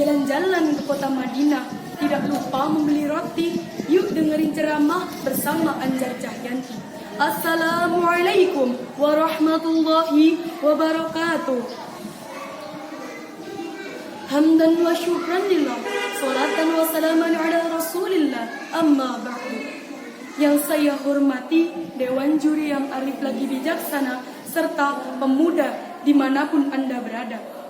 jalan-jalan ke kota Madinah, tidak lupa membeli roti. Yuk dengerin ceramah bersama Anjar Cahyanti. Assalamualaikum warahmatullahi wabarakatuh. Hamdan wa syukran lillah, salatan wa salaman ala rasulillah, amma ba'du. Yang saya hormati Dewan Juri yang arif lagi bijaksana, serta pemuda dimanapun Anda berada.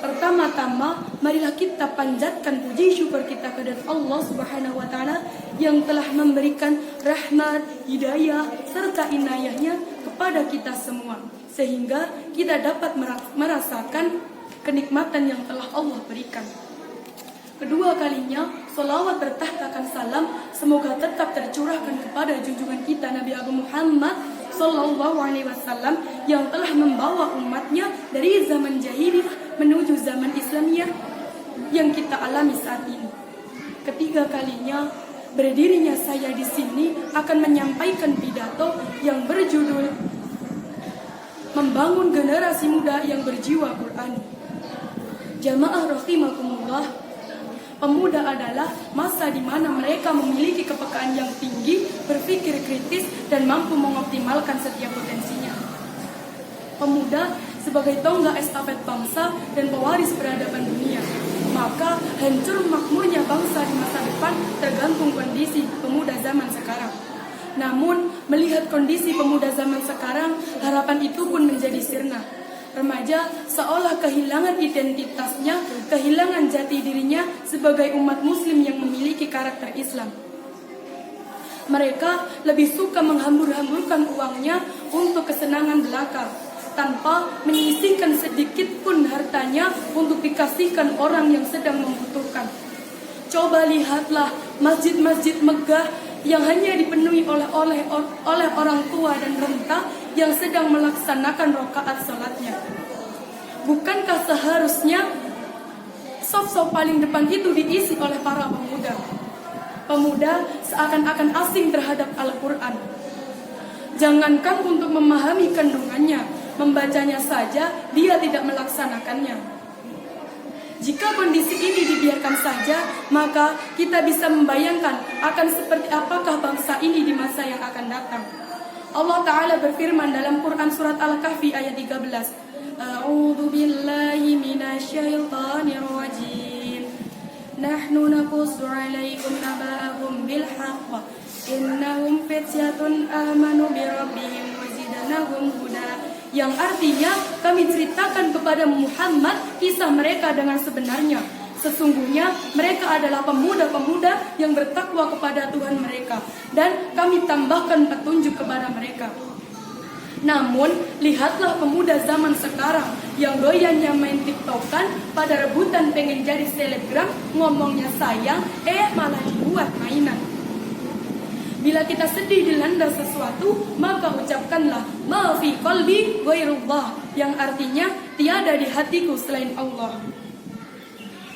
Pertama-tama, marilah kita panjatkan puji syukur kita kepada Allah Subhanahu wa Ta'ala yang telah memberikan rahmat, hidayah, serta inayahnya kepada kita semua, sehingga kita dapat merasakan kenikmatan yang telah Allah berikan. Kedua kalinya, salawat bertahtakan salam semoga tetap tercurahkan kepada junjungan kita Nabi Agung Muhammad Sallallahu Alaihi Wasallam yang telah membawa umatnya dari zaman jahiliyah menuju zaman Islamiyah yang kita alami saat ini. Ketiga kalinya, berdirinya saya di sini akan menyampaikan pidato yang berjudul Membangun Generasi Muda yang Berjiwa Qur'ani. Jamaah rahimakumullah, pemuda adalah masa di mana mereka memiliki kepekaan yang tinggi, berpikir kritis, dan mampu mengoptimalkan setiap potensinya. Pemuda sebagai tonggak estafet bangsa dan pewaris peradaban dunia. Maka hancur makmurnya bangsa di masa depan tergantung kondisi pemuda zaman sekarang. Namun melihat kondisi pemuda zaman sekarang, harapan itu pun menjadi sirna. Remaja seolah kehilangan identitasnya, kehilangan jati dirinya sebagai umat muslim yang memiliki karakter Islam. Mereka lebih suka menghambur-hamburkan uangnya untuk kesenangan belaka, tanpa menyisihkan sedikit pun hartanya untuk dikasihkan orang yang sedang membutuhkan. Coba lihatlah masjid-masjid megah yang hanya dipenuhi oleh orang tua dan renta yang sedang melaksanakan rakaat salatnya. Bukankah seharusnya saf-saf paling depan itu diisi oleh para pemuda? Pemuda seakan-akan asing terhadap Al-Quran. Jangankan untuk memahami kandungannya, membacanya saja dia tidak melaksanakannya. Jika kondisi ini dibiarkan saja, maka kita bisa membayangkan akan seperti apakah bangsa ini di masa yang akan datang. Allah Ta'ala berfirman dalam Quran Surat Al-Kahfi ayat 13. A'udhu billahi minasyaitanir rajim. Nahnu naqussu alaikum naba'ahum bilhaqq. Innahum fityatun amanu birabbihim wazidanahum huda. Yang artinya kami ceritakan kepada Muhammad kisah mereka dengan sebenarnya. Sesungguhnya mereka adalah pemuda-pemuda yang bertakwa kepada Tuhan mereka, dan kami tambahkan petunjuk kepada mereka. Namun lihatlah pemuda zaman sekarang yang doyannya main tiktokan, pada rebutan pengen jadi selebgram, ngomongnya sayang, malah dibuat mainan. Bila kita sedih dilanda sesuatu, maka ucapkanlah ma fi qalbi ghairullah, yang artinya tiada di hatiku selain Allah.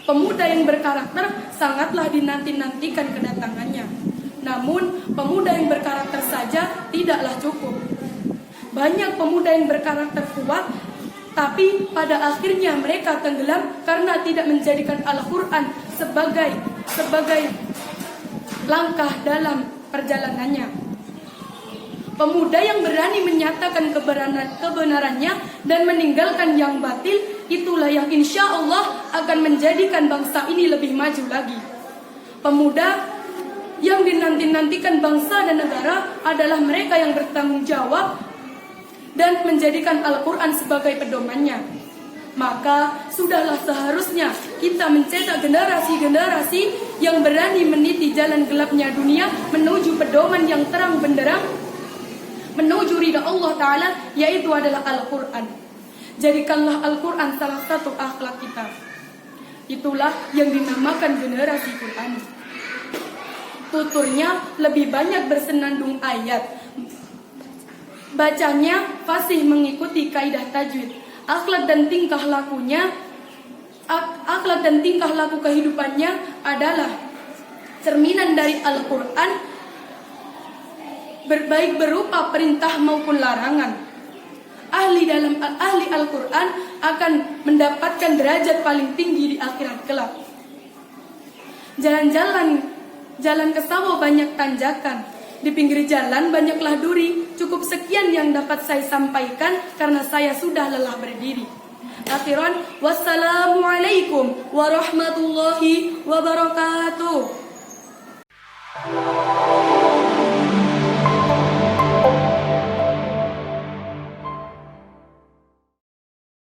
Pemuda yang berkarakter sangatlah dinanti-nantikan kedatangannya. Namun pemuda yang berkarakter saja tidaklah cukup. Banyak pemuda yang berkarakter kuat, tapi pada akhirnya mereka tenggelam karena tidak menjadikan Al-Quran sebagai langkah dalam perjalanannya. Pemuda yang berani menyatakan kebenarannya dan meninggalkan yang batil, itulah yang insya Allah akan menjadikan bangsa ini lebih maju lagi. Pemuda yang dinanti-nantikan bangsa dan negara adalah mereka yang bertanggung jawab dan menjadikan Al-Quran sebagai pedomannya. Maka sudahlah seharusnya kita mencetak generasi-generasi yang berani meniti jalan gelapnya dunia menuju pedoman yang terang benderang, menuju ridha Allah Ta'ala, yaitu adalah Al-Quran. Jadikanlah Al-Quran salah satu akhlak kita. Itulah yang dinamakan generasi Quran. Tuturnya lebih banyak bersenandung ayat. Bacanya fasih mengikuti kaidah tajwid. Akhlak dan tingkah laku kehidupannya adalah cerminan dari Al-Quran, baik berupa perintah maupun larangan. Ahli Al-Quran akan mendapatkan derajat paling tinggi di akhirat kelak. Jalan ke sawah banyak tanjakan. Di pinggir jalan banyaklah duri. Cukup sekian yang dapat saya sampaikan karena saya sudah lelah berdiri. Akhiran, wassalamualaikum warahmatullahi wabarakatuh.